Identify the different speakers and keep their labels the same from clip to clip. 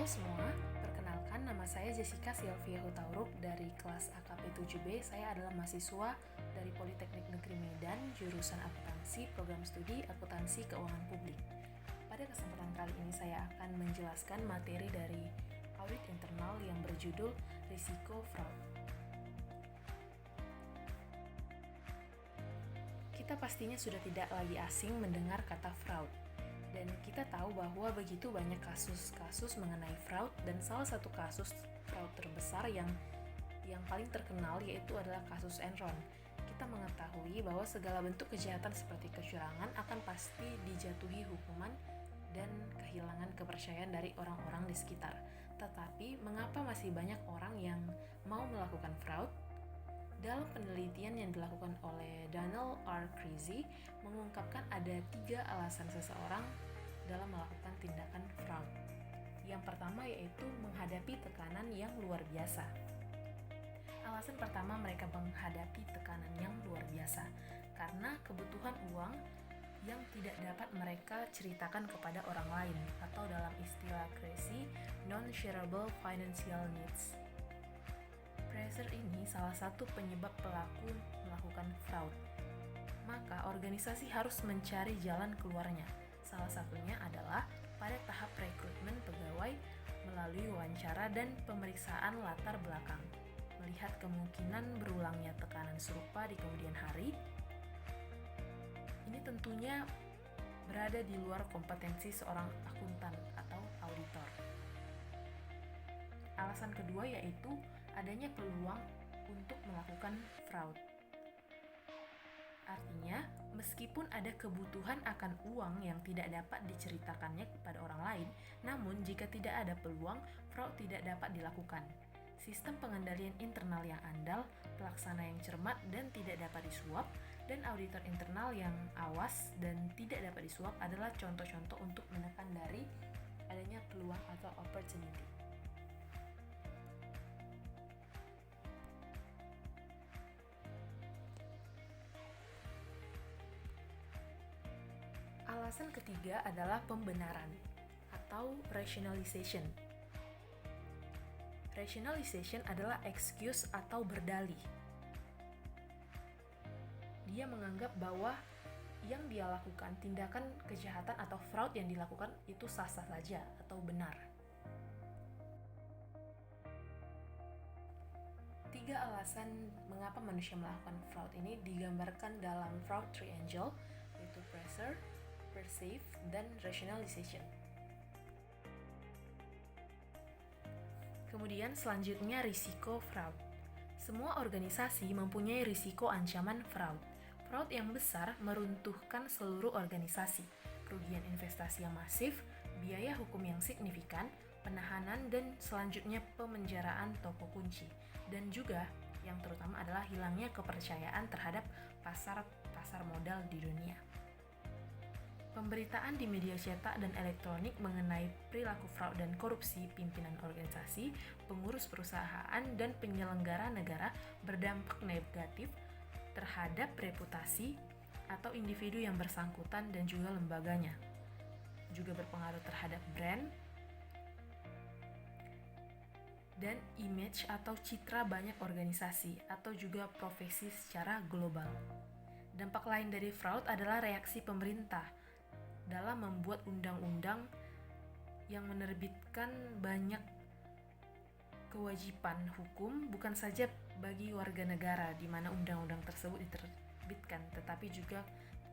Speaker 1: semua, perkenalkan nama saya Jessica Sylvia Hutauruk dari kelas AKP 7B. Saya adalah mahasiswa dari Politeknik Negeri Medan, jurusan akuntansi, program studi akuntansi keuangan publik. Pada kesempatan kali ini saya akan menjelaskan materi dari audit internal yang berjudul Risiko Fraud. Kita pastinya sudah tidak lagi asing mendengar kata fraud. Dan kita tahu bahwa begitu banyak kasus-kasus mengenai fraud, dan salah satu kasus fraud terbesar yang paling terkenal yaitu adalah kasus Enron. Kita mengetahui bahwa segala bentuk kejahatan seperti kecurangan akan pasti dijatuhi hukuman dan kehilangan kepercayaan dari orang-orang di sekitar. Tetapi mengapa masih banyak orang yang mau melakukan fraud? Dalam penelitian yang dilakukan oleh Daniel R. Creasy mengungkapkan ada 3 alasan seseorang dalam melakukan tindakan fraud. Yang pertama yaitu menghadapi tekanan yang luar biasa. Alasan pertama mereka menghadapi tekanan yang luar biasa karena kebutuhan uang yang tidak dapat mereka ceritakan kepada orang lain, atau dalam istilah Creasy, non-shareable financial needs. Pressure ini salah satu penyebab pelaku melakukan fraud. Maka organisasi harus mencari jalan keluarnya. Salah satunya adalah pada tahap rekrutmen pegawai melalui wawancara dan pemeriksaan latar belakang. Melihat kemungkinan berulangnya tekanan serupa di kemudian hari, ini tentunya berada di luar kompetensi seorang akuntan atau auditor. Alasan kedua yaitu adanya peluang untuk melakukan fraud. Artinya, meskipun ada kebutuhan akan uang yang tidak dapat diceritakannya kepada orang lain, namun jika tidak ada peluang, fraud tidak dapat dilakukan. Sistem pengendalian internal yang andal, pelaksana yang cermat dan tidak dapat disuap, dan auditor internal yang awas dan tidak dapat disuap adalah contoh-contoh untuk menekan dari adanya peluang atau opportunity. Alasan ketiga adalah pembenaran atau rationalization. Rationalization adalah excuse atau berdalih. Dia menganggap bahwa yang dia lakukan, tindakan kejahatan atau fraud yang dilakukan itu sah-sah saja atau benar. 3 alasan mengapa manusia melakukan fraud ini digambarkan dalam fraud triangle, yaitu pressure, perceive, dan rationalization. Kemudian selanjutnya risiko fraud. Semua organisasi mempunyai risiko ancaman fraud. Fraud yang besar meruntuhkan seluruh organisasi, kerugian investasi yang masif, biaya hukum yang signifikan, penahanan dan selanjutnya pemenjaraan toko kunci. Dan juga yang terutama adalah hilangnya kepercayaan terhadap pasar modal di dunia. Pemberitaan di media cetak dan elektronik mengenai perilaku fraud dan korupsi pimpinan organisasi, pengurus perusahaan, dan penyelenggara negara berdampak negatif terhadap reputasi atau individu yang bersangkutan dan juga lembaganya. Juga berpengaruh terhadap brand dan image atau citra banyak organisasi atau juga profesi secara global. Dampak lain dari fraud adalah reaksi pemerintah dalam membuat undang-undang yang menerbitkan banyak kewajiban hukum bukan saja bagi warga negara di mana undang-undang tersebut diterbitkan, tetapi juga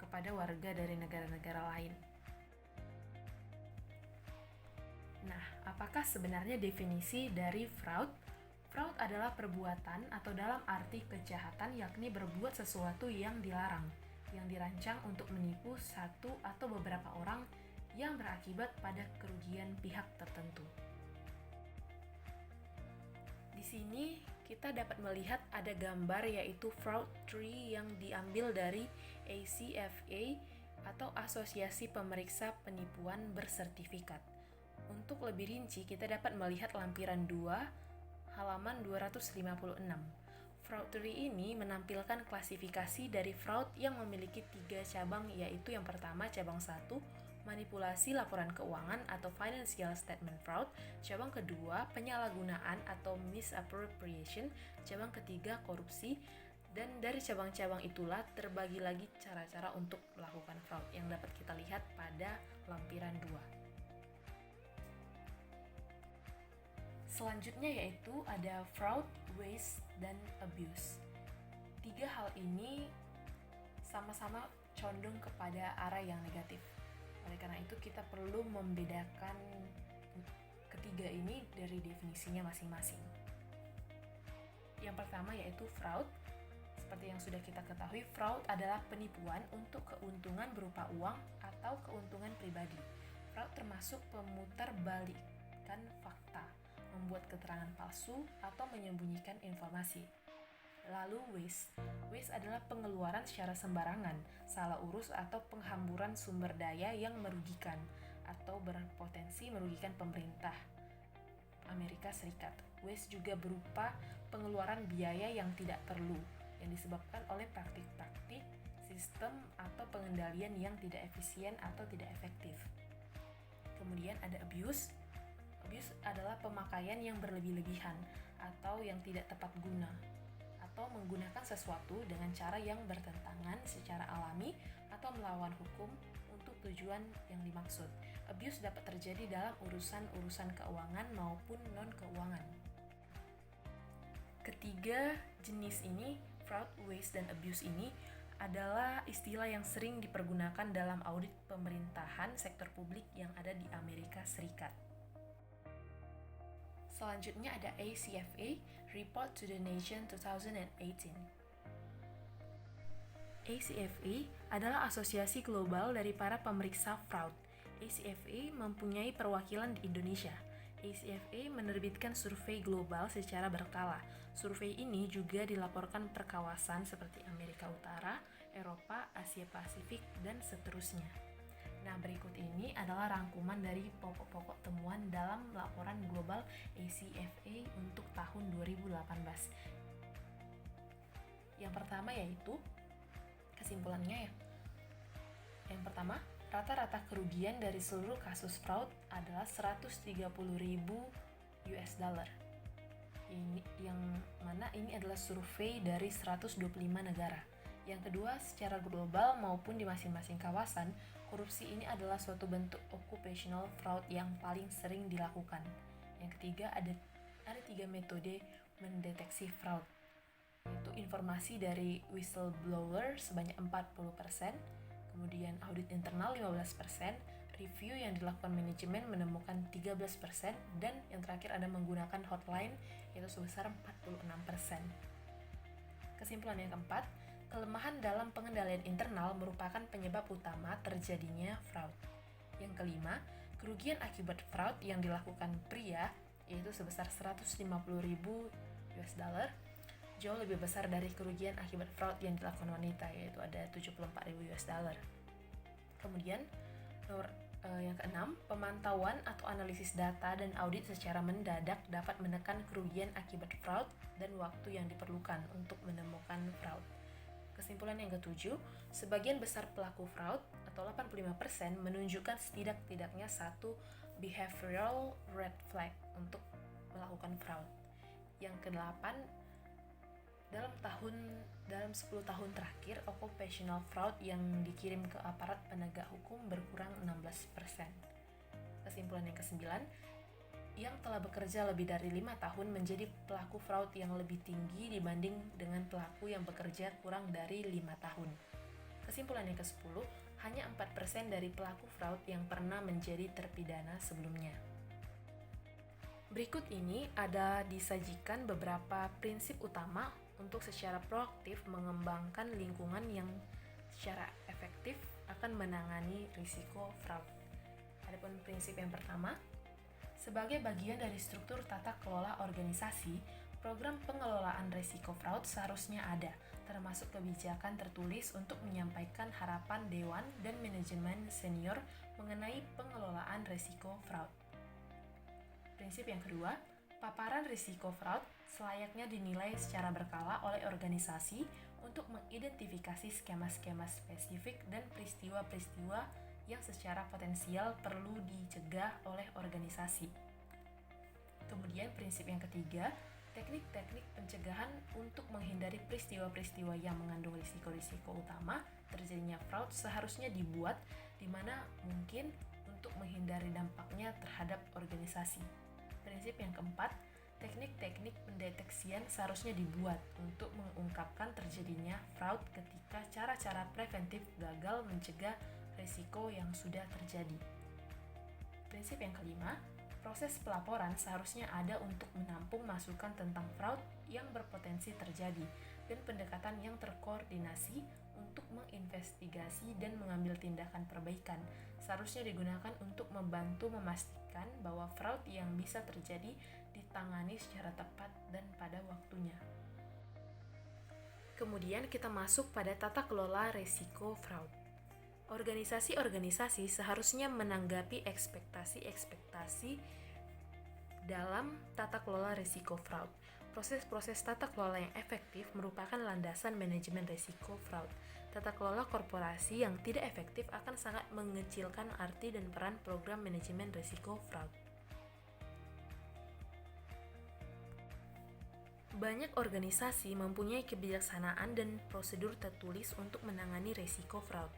Speaker 1: kepada warga dari negara-negara lain. Nah, apakah sebenarnya definisi dari fraud? Fraud adalah perbuatan atau dalam arti kejahatan, yakni berbuat sesuatu yang dilarang, yang dirancang untuk menipu satu atau beberapa orang yang berakibat pada kerugian pihak tertentu. Di sini kita dapat melihat ada gambar yaitu fraud tree yang diambil dari ACFA atau Asosiasi Pemeriksa Penipuan Bersertifikat. Untuk lebih rinci, kita dapat melihat lampiran 2, halaman 256. Fraud tree ini menampilkan klasifikasi dari fraud yang memiliki 3 cabang, yaitu yang pertama cabang 1, manipulasi laporan keuangan atau financial statement fraud, cabang kedua penyalahgunaan atau misappropriation, cabang ketiga korupsi, dan dari cabang-cabang itulah terbagi lagi cara-cara untuk melakukan fraud yang dapat kita lihat pada lampiran 2. Selanjutnya yaitu ada fraud, waste, dan abuse. Tiga hal ini sama-sama condong kepada arah yang negatif. Oleh karena itu kita perlu membedakan ketiga ini dari definisinya masing-masing. Yang pertama yaitu fraud. Seperti yang sudah kita ketahui, fraud adalah penipuan untuk keuntungan berupa uang atau keuntungan pribadi. Fraud termasuk pemutarbalikan fakta, membuat keterangan palsu, atau menyembunyikan informasi. Lalu waste. Waste adalah pengeluaran secara sembarangan, salah urus atau penghamburan sumber daya yang merugikan atau berpotensi merugikan pemerintah Amerika Serikat. Waste juga berupa pengeluaran biaya yang tidak perlu, yang disebabkan oleh praktik-praktik sistem atau pengendalian yang tidak efisien atau tidak efektif. Kemudian ada abuse. Abuse adalah pemakaian yang berlebih-lebihan atau yang tidak tepat guna, atau menggunakan sesuatu dengan cara yang bertentangan secara alami atau melawan hukum untuk tujuan yang dimaksud. Abuse dapat terjadi dalam urusan-urusan keuangan maupun non-keuangan. Ketiga jenis ini, fraud, waste, dan abuse ini adalah istilah yang sering dipergunakan dalam audit pemerintahan sektor publik yang ada di Amerika Serikat. Selanjutnya ada ACFA, Report to the Nation 2018. ACFA adalah asosiasi global dari para pemeriksa fraud. ACFA mempunyai perwakilan di Indonesia. ACFA menerbitkan survei global secara berkala. Survei ini juga dilaporkan per kawasan seperti Amerika Utara, Eropa, Asia Pasifik, dan seterusnya. Nah, berikut ini adalah rangkuman dari pokok-pokok temuan dalam laporan global ACFA untuk tahun 2018. Yang pertama yaitu kesimpulannya ya. Yang pertama, rata-rata kerugian dari seluruh kasus fraud adalah 130.000 US dollar. Yang mana ini adalah survei dari 125 negara. Yang kedua, secara global maupun di masing-masing kawasan, korupsi ini adalah suatu bentuk occupational fraud yang paling sering dilakukan. Yang ketiga, ada 3 metode mendeteksi fraud, yaitu informasi dari whistleblower sebanyak 40%, kemudian audit internal 15%, review yang dilakukan manajemen menemukan 13%, dan yang terakhir ada menggunakan hotline yaitu sebesar 46%. Kesimpulan yang keempat, kelemahan dalam pengendalian internal merupakan penyebab utama terjadinya fraud. Yang kelima, kerugian akibat fraud yang dilakukan pria yaitu sebesar 150.000 US dollar jauh lebih besar dari kerugian akibat fraud yang dilakukan wanita, yaitu ada 74.000 US dollar. Kemudian yang keenam, pemantauan atau analisis data dan audit secara mendadak dapat menekan kerugian akibat fraud dan waktu yang diperlukan untuk menemukan fraud. Kesimpulan yang ketujuh, sebagian besar pelaku fraud atau 85% menunjukkan setidak-tidaknya satu behavioral red flag untuk melakukan fraud. Yang kedelapan, dalam 10 tahun terakhir, occupational fraud yang dikirim ke aparat penegak hukum berkurang 16%. Kesimpulan yang kesembilan, yang telah bekerja lebih dari 5 tahun menjadi pelaku fraud yang lebih tinggi dibanding dengan pelaku yang bekerja kurang dari 5 tahun. Kesimpulan yang ke-10, hanya 4% dari pelaku fraud yang pernah menjadi terpidana sebelumnya. Berikut ini ada disajikan beberapa prinsip utama untuk secara proaktif mengembangkan lingkungan yang secara efektif akan menangani risiko fraud. Adapun prinsip yang pertama, sebagai bagian dari struktur tata kelola organisasi, program pengelolaan risiko fraud seharusnya ada, termasuk kebijakan tertulis untuk menyampaikan harapan dewan dan manajemen senior mengenai pengelolaan risiko fraud. Prinsip yang kedua, paparan risiko fraud selayaknya dinilai secara berkala oleh organisasi untuk mengidentifikasi skema-skema spesifik dan peristiwa-peristiwa yang secara potensial perlu dicegah oleh organisasi. Kemudian prinsip yang ketiga, teknik-teknik pencegahan untuk menghindari peristiwa-peristiwa yang mengandung risiko-risiko utama terjadinya fraud seharusnya dibuat di mana mungkin untuk menghindari dampaknya terhadap organisasi. Prinsip yang keempat, teknik-teknik pendeteksian seharusnya dibuat untuk mengungkapkan terjadinya fraud ketika cara-cara preventif gagal mencegah risiko yang sudah terjadi. Prinsip yang kelima, proses pelaporan seharusnya ada untuk menampung masukan tentang fraud yang berpotensi terjadi dan pendekatan yang terkoordinasi untuk menginvestigasi dan mengambil tindakan perbaikan seharusnya digunakan untuk membantu memastikan bahwa fraud yang bisa terjadi ditangani secara tepat dan pada waktunya. Kemudian kita masuk pada tata kelola risiko fraud. Organisasi-organisasi seharusnya menanggapi ekspektasi-ekspektasi dalam tata kelola risiko fraud. Proses-proses tata kelola yang efektif merupakan landasan manajemen risiko fraud. Tata kelola korporasi yang tidak efektif akan sangat mengecilkan arti dan peran program manajemen risiko fraud. Banyak organisasi mempunyai kebijaksanaan dan prosedur tertulis untuk menangani risiko fraud.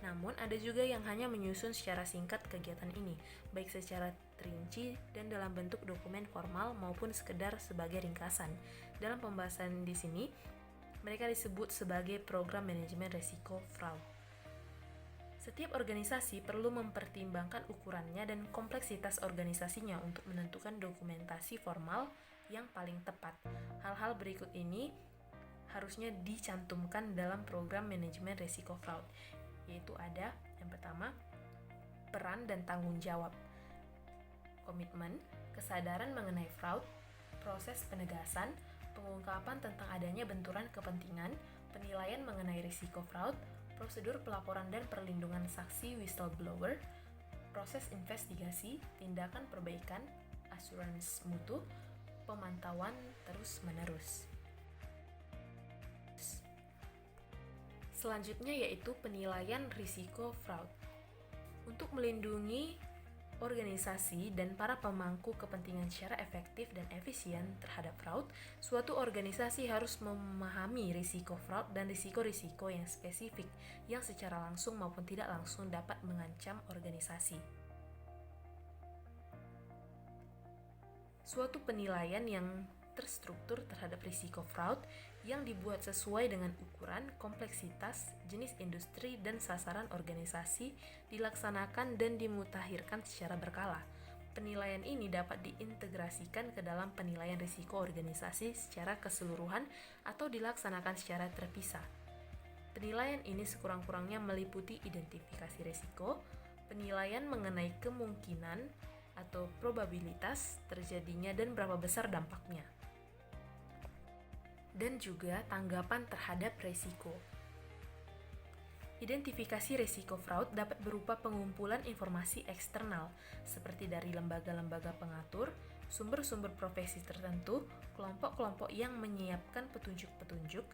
Speaker 1: Namun, ada juga yang hanya menyusun secara singkat kegiatan ini, baik secara terinci dan dalam bentuk dokumen formal maupun sekedar sebagai ringkasan. Dalam pembahasan di sini, mereka disebut sebagai program manajemen risiko fraud. Setiap organisasi perlu mempertimbangkan ukurannya dan kompleksitas organisasinya untuk menentukan dokumentasi formal yang paling tepat. Hal-hal berikut ini harusnya dicantumkan dalam program manajemen risiko fraud, yaitu ada yang pertama, peran dan tanggung jawab, komitmen, kesadaran mengenai fraud, proses penegasan, pengungkapan tentang adanya benturan kepentingan, penilaian mengenai risiko fraud, prosedur pelaporan dan perlindungan saksi whistleblower, proses investigasi, tindakan perbaikan, asuransi mutu, pemantauan terus-menerus. Selanjutnya yaitu penilaian risiko fraud. Untuk melindungi organisasi dan para pemangku kepentingan secara efektif dan efisien terhadap fraud, suatu organisasi harus memahami risiko fraud dan risiko-risiko yang spesifik yang secara langsung maupun tidak langsung dapat mengancam organisasi. Suatu penilaian yang terstruktur terhadap risiko fraud yang dibuat sesuai dengan ukuran, kompleksitas, jenis industri, dan sasaran organisasi dilaksanakan dan dimutakhirkan secara berkala. Penilaian ini dapat diintegrasikan ke dalam penilaian risiko organisasi secara keseluruhan atau dilaksanakan secara terpisah. Penilaian ini sekurang-kurangnya meliputi identifikasi risiko, penilaian mengenai kemungkinan atau probabilitas terjadinya dan berapa besar dampaknya, dan juga tanggapan terhadap risiko. Identifikasi risiko fraud dapat berupa pengumpulan informasi eksternal, seperti dari lembaga-lembaga pengatur, sumber-sumber profesi tertentu, kelompok-kelompok yang menyiapkan petunjuk-petunjuk,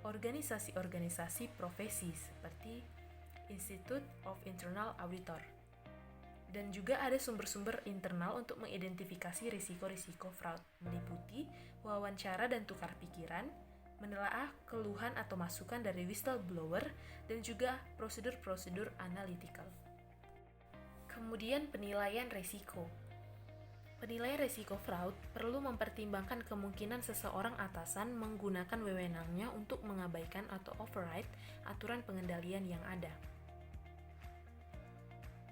Speaker 1: organisasi-organisasi profesi seperti Institute of Internal Auditor. Dan juga ada sumber-sumber internal untuk mengidentifikasi risiko-risiko fraud, meliputi wawancara dan tukar pikiran, menelaah keluhan atau masukan dari whistleblower, dan juga prosedur-prosedur analytical. Kemudian penilaian risiko. Penilaian risiko fraud perlu mempertimbangkan kemungkinan seseorang atasan menggunakan wewenangnya untuk mengabaikan atau override aturan pengendalian yang ada.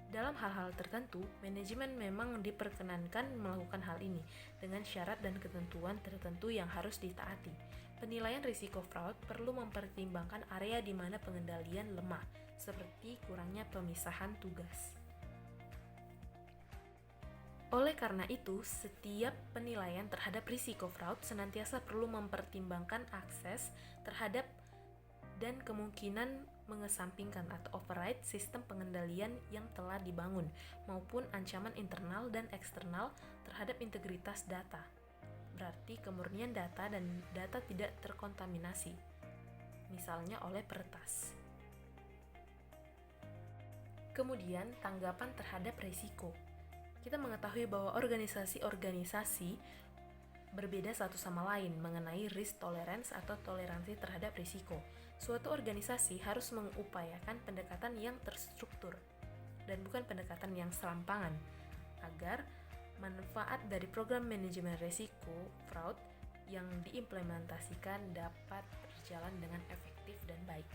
Speaker 1: Dalam hal-hal tertentu, manajemen memang diperkenankan melakukan hal ini dengan syarat dan ketentuan tertentu yang harus ditaati. Penilaian risiko fraud perlu mempertimbangkan area di mana pengendalian lemah, seperti kurangnya pemisahan tugas. Oleh karena itu, setiap penilaian terhadap risiko fraud senantiasa perlu mempertimbangkan akses terhadap dan kemungkinan mengesampingkan atau override sistem pengendalian yang telah dibangun maupun ancaman internal dan eksternal terhadap integritas data. Berarti kemurnian data dan data tidak terkontaminasi, misalnya oleh peretas. Kemudian, tanggapan terhadap risiko. Kita mengetahui bahwa organisasi-organisasi berbeda satu sama lain mengenai risk tolerance atau toleransi terhadap risiko. Suatu organisasi harus mengupayakan pendekatan yang terstruktur dan bukan pendekatan yang serampangan agar manfaat dari program manajemen risiko fraud yang diimplementasikan dapat berjalan dengan efektif dan baik.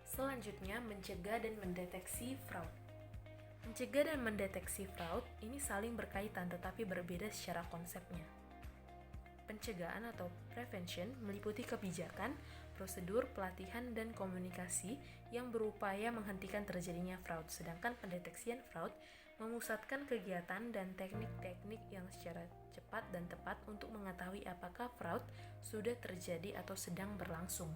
Speaker 1: Selanjutnya, mencegah dan mendeteksi fraud. Mencegah dan mendeteksi fraud ini saling berkaitan tetapi berbeda secara konsepnya. Pencegahan atau prevention meliputi kebijakan, prosedur, pelatihan, dan komunikasi yang berupaya menghentikan terjadinya fraud, sedangkan pendeteksian fraud memusatkan kegiatan dan teknik-teknik yang secara cepat dan tepat untuk mengetahui apakah fraud sudah terjadi atau sedang berlangsung.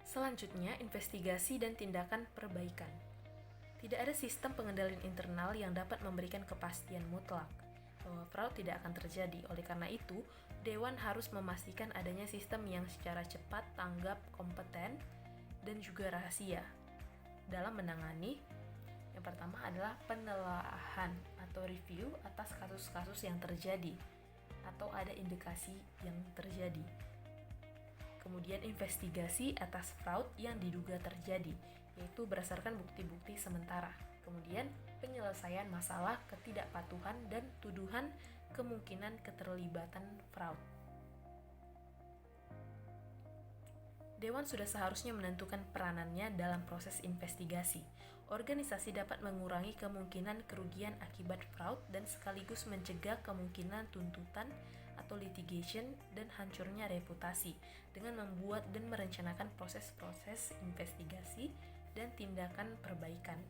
Speaker 1: Selanjutnya, investigasi dan tindakan perbaikan. Tidak ada sistem pengendalian internal yang dapat memberikan kepastian mutlak bahwa fraud tidak akan terjadi. Oleh karena itu, Dewan harus memastikan adanya sistem yang secara cepat, tanggap, kompeten, dan juga rahasia dalam menangani. Yang pertama adalah penelaahan atau review atas kasus-kasus yang terjadi atau ada indikasi yang terjadi. Kemudian investigasi atas fraud yang diduga terjadi, yaitu berdasarkan bukti-bukti sementara. Kemudian penyelesaian masalah ketidakpatuhan dan tuduhan kemungkinan keterlibatan fraud. Dewan sudah seharusnya menentukan peranannya dalam proses investigasi. Organisasi dapat mengurangi kemungkinan kerugian akibat fraud dan sekaligus mencegah kemungkinan tuntutan atau litigation dan hancurnya reputasi dengan membuat dan merencanakan proses-proses investigasi dan tindakan perbaikan.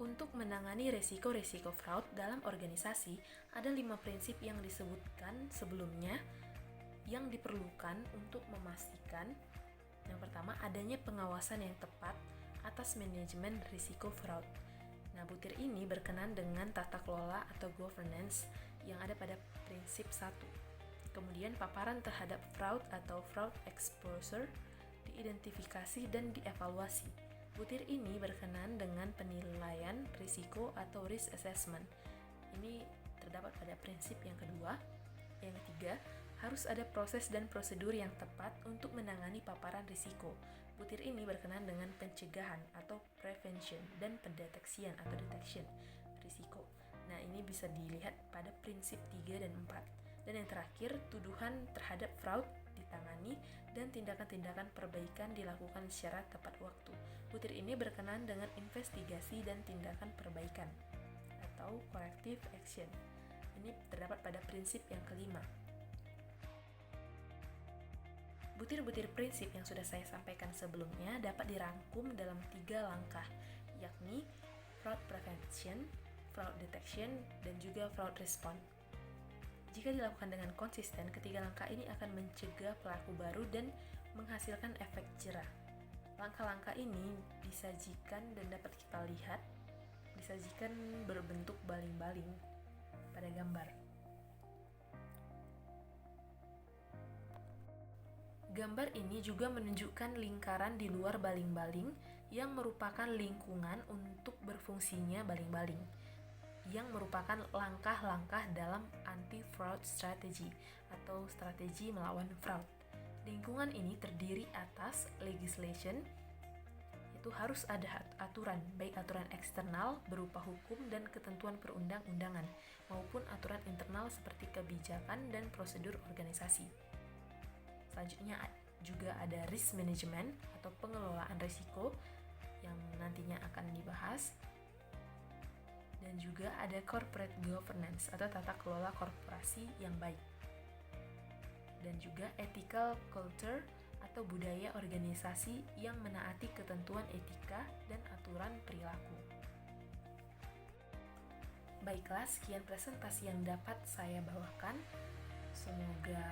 Speaker 1: Untuk menangani resiko-resiko fraud dalam organisasi, ada 5 prinsip yang disebutkan sebelumnya yang diperlukan untuk memastikan. Yang pertama, adanya pengawasan yang tepat atas manajemen risiko fraud. Nah, butir ini berkenan dengan tata kelola atau governance yang ada pada prinsip 1. Kemudian paparan terhadap fraud atau fraud exposure diidentifikasi dan dievaluasi. Butir ini berkenan dengan penilaian risiko atau risk assessment. Ini terdapat pada prinsip yang kedua. Yang ketiga, harus ada proses dan prosedur yang tepat untuk menangani paparan risiko. Butir ini berkenan dengan pencegahan atau prevention dan pendeteksian atau detection risiko. Nah, ini bisa dilihat pada prinsip 3 dan 4. Dan yang terakhir, tuduhan terhadap fraud ditangani dan tindakan-tindakan perbaikan dilakukan secara tepat waktu. Butir ini berkenan dengan investigasi dan tindakan perbaikan atau corrective action. Ini terdapat pada prinsip yang kelima. Butir-butir prinsip yang sudah saya sampaikan sebelumnya dapat dirangkum dalam 3 langkah, yakni fraud prevention, fraud detection, dan juga fraud response. Jika dilakukan dengan konsisten, ketiga langkah ini akan mencegah pelaku baru dan menghasilkan efek jerah. Langkah-langkah ini disajikan dan dapat kita lihat, disajikan berbentuk baling-baling pada gambar. Gambar ini juga menunjukkan lingkaran di luar baling-baling yang merupakan lingkungan untuk berfungsinya baling-baling, yang merupakan langkah-langkah dalam anti-fraud strategy atau strategi melawan fraud. Lingkungan ini terdiri atas legislation, yaitu harus ada aturan, baik aturan eksternal berupa hukum dan ketentuan perundang-undangan, maupun aturan internal seperti kebijakan dan prosedur organisasi. Selanjutnya juga ada risk management atau pengelolaan risiko yang nantinya akan dibahas. Dan juga ada corporate governance atau tata kelola korporasi yang baik. Dan juga ethical culture atau budaya organisasi yang menaati ketentuan etika dan aturan perilaku. Baiklah, sekian presentasi yang dapat saya bawakan. Semoga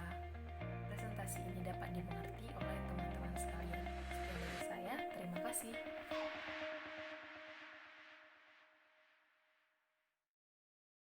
Speaker 1: presentasi ini dapat dimengerti oleh teman-teman sekalian. Sekian dari saya, terima kasih.